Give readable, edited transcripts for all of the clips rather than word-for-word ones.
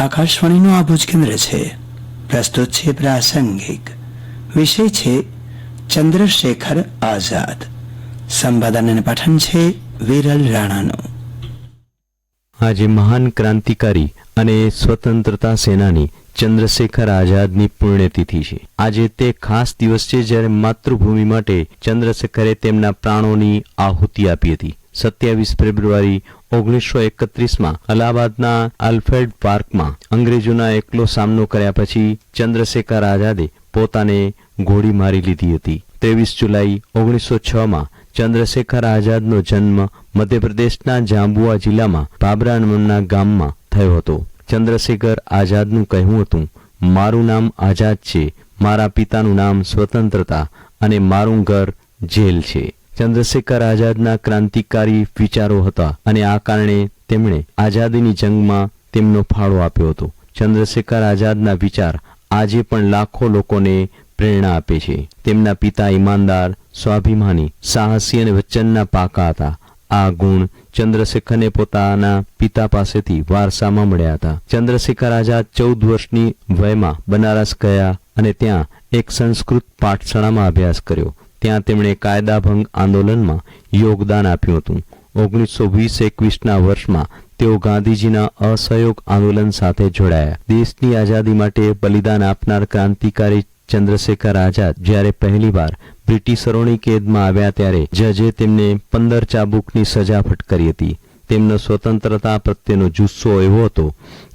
આકાશવાણીનું આ ભુજ કેન્દ્ર છે. પ્રસ્તુત છે પ્રાસંગિક. વિષય છે ચંદ્રશેખર આઝાદ. સંપાદન અને પઠન છે વિરલ રાણાનું. આજે મહાન ક્રાંતિકારી અને સ્વતંત્રતા સેનાની ચંદ્રશેખર આઝાદની પુણ્યતિથિ છે. આજે તે ખાસ દિવસ છે જ્યારે માતૃભૂમિ માટે ચંદ્રશેખરે તેમના પ્રાણોની આહુતિ આપી હતી. 27 ફેબ્રુઆરી 1931માં અલ્હાબાદના આલ્ફ્રેડ પાર્કમાં અંગ્રેજોના એકલો સામનો કર્યા પછી ચંદ્રશેખર આઝાદે પોતાને ગોળી મારી લીધી હતી. 23 જુલાઈ 1906માં ચંદ્રશેખર આઝાદનો જન્મ મધ્યપ્રદેશના જાંબુઆ જિલ્લામાં બાબરા નામના ગામમાં થયો હતો. ચંદ્રશેખર આઝાદનું કહેવું હતું, મારું નામ આઝાદ છે, મારા પિતાનું નામ સ્વતંત્રતા અને મારું ઘર જેલ છે. ચંદ્રશેખર આઝાદના ક્રાંતિકારી વિચારો હતા અને આ કારણે તેમણે આઝાદીની જંગમાં તેમનો ફાળો આપ્યો હતો. ચંદ્રશેખર આઝાદના વિચાર આજે પણ લાખો લોકોને પ્રેરણા આપે છે. તેમના પિતા ઈમાનદાર, સ્વાભિમાની, સાહસી અને વચનના પાકા હતા. આ ગુણ ચંદ્રશેખરને પોતાના પિતા પાસેથી વારસામાં મળ્યા હતા. ચંદ્રશેખર આઝાદ 14 વર્ષની વયમાં બનારસ ગયા અને ત્યાં એક સંસ્કૃત પાઠશાળામાં અભ્યાસ કર્યો. ત્યાં તેમણે કાયદાભંગ આંદોલનમાં યોગદાન આપ્યું હતું. 1920-21ના વર્ષમાં તેઓ ગાંધીજીના અસહયોગ આંદોલન સાથે જોડાયા. દેશની આઝાદી માટે બલિદાન આપનાર ક્રાંતિકારી ચંદ્રશેખર આઝાદ જ્યારે પહેલીવાર બ્રિટિશરોની કેદમાં આવ્યા ત્યારે જજે તેમને 15 ચાબુકની સજા ફટકારી હતી. તેમનો સ્વતંત્રતા પ્રત્યેનો જુસ્સો એવો હતો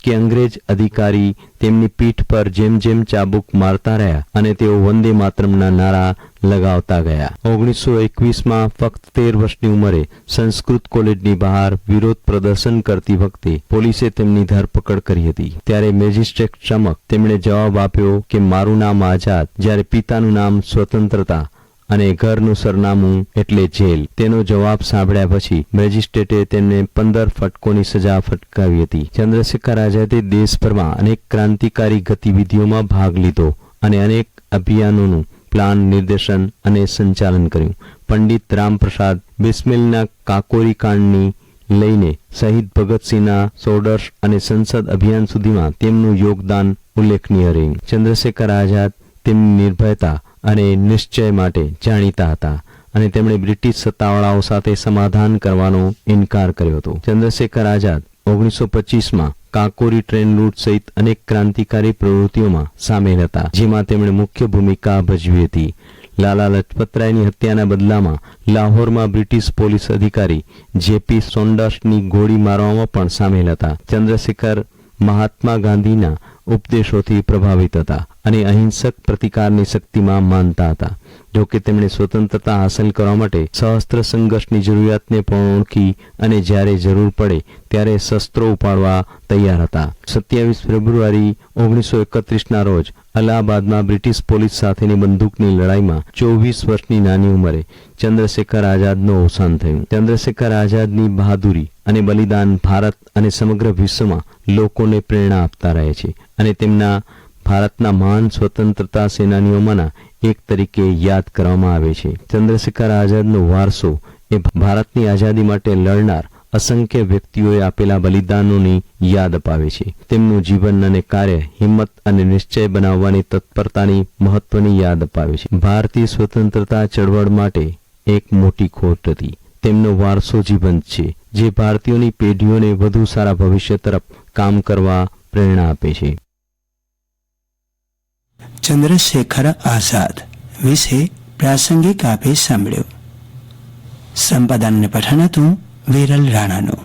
કે અંગ્રેજ અધિકારી તેમની પીઠ પર જેમ જેમ ચાબુક મારતા રહ્યા અને તેઓ વંદે માતરમના નારા લગાવતા ગયા. 1921માં ફક્ત 13 વર્ષની ઉંમરે સંસ્કૃત કોલેજની બહાર વિરોધ પ્રદર્શન કરતી વખતે પોલીસે તેમની ધરપકડ કરી હતી. ત્યારે મેજિસ્ટ્રેટ સમક્ષ તેમણે જવાબ આપ્યો કે મારું નામ આઝાદ, જ્યારે પિતાનું નામ સ્વતંત્રતા અને ઘરનું સરનામું એટલે જેલ. તેનો જવાબ સાંભળ્યા પછી મેજિસ્ટ્રેટે તેમને 15 ફટકોની સજા ફટકાવી હતી. ચંદ્રશેખર આઝાદે દેશભરમાં અનેક ક્રાંતિકારી ગતિવિધિઓમાં ભાગ લીધો અને અનેક અભિયાનોનું પ્લાન, નિર્દેશન અને સંચાલન કર્યું. પંડિત રામપ્રસાદ બિસ્મિલના કાકોરી કાંડની લઈને શહીદ ભગતસિંહના સોડર્શ અને સંસદ અભિયાન સુધીમાં તેમનું યોગદાન ઉલ્લેખનીય રહ્યું. ચંદ્રશેખર આઝાદ તેમની નિર્ભયતા અને નિશ્ચય માટે જાણીતા હતા અને તેમણે બ્રિટિશ સત્તાવાળાઓ સાથે સમાધાન કરવાનો ઇનકાર કર્યો હતો. ચંદ્રશેખર આઝાદ 1925માં કાકોરી ટ્રેન લૂંટ સહિત અનેક ક્રાંતિકારી પ્રવૃત્તિઓમાં સામેલ હતા, જેમાં તેમણે મુખ્ય ભૂમિકા ભજવી હતી. લાલા લજપતરાયની હત્યાના બદલામાં લાહોરમાં બ્રિટિશ પોલીસ અધિકારી જેપી સોન્ડર્સની ગોળી મારવામાં પણ સામેલ હતા. ચંદ્રશેખર મહાત્મા ગાંધીના ઉપદેશોથી પ્રભાવિત હતા અને અહિંસક પ્રતિકારની શક્તિમાં માનતા હતા. જોકે તેમણે સ્વતંત્રતા હાંસલ કરવા માટે સશસ્ત્ર સંઘર્ષની જરૂરિયાતને પણ ઓળખી અને જ્યારે જરૂર પડે ત્યારે શસ્ત્રો ઉપાડવા તૈયાર હતા. 27 ફેબ્રુઆરી 1931ના રોજ અલ્હાબાદમાં બ્રિટિશ પોલીસ સાથેની બંદૂકની લડાઈમાં 24 વર્ષની નાની ઉંમરે ચંદ્રશેખર આઝાદનું અવસાન થયું. ચંદ્રશેખર આઝાદની બહાદુરી અને બલિદાન ભારત અને સમગ્ર વિશ્વમાં લોકોને પ્રેરણા આપતા રહે છે અને તેમના ભારતના મહાન સ્વતંત્રતા સેનાનીઓમાંના એક તરીકે યાદ કરવામાં આવે છે. ચંદ્રશેખર આઝાદનો વારસો એ ભારતની આઝાદી માટે લડનાર અસંખ્ય વ્યક્તિઓએ આપેલા બલિદાનોની યાદ અપાવે છે. તેમનું જીવન અને કાર્ય હિંમત અને નિશ્ચય બનાવવાની તત્પરતાની મહત્વની યાદ અપાવે છે. ભારતીય સ્વતંત્રતા ચળવળ માટે એક મોટી ખોટ હતી. તેમનો વારસો જીવંત છે, જે ભારતીયોની પેઢીઓને વધુ સારા ભવિષ્ય તરફ કામ કરવા પ્રેરણા આપે છે. ચંદ્રશેખર આઝાદ વિશે પ્રાસંગિક આપે સાંભળ્યો. સંપાદન અને પઠન હતું વિરલ રાણાનું.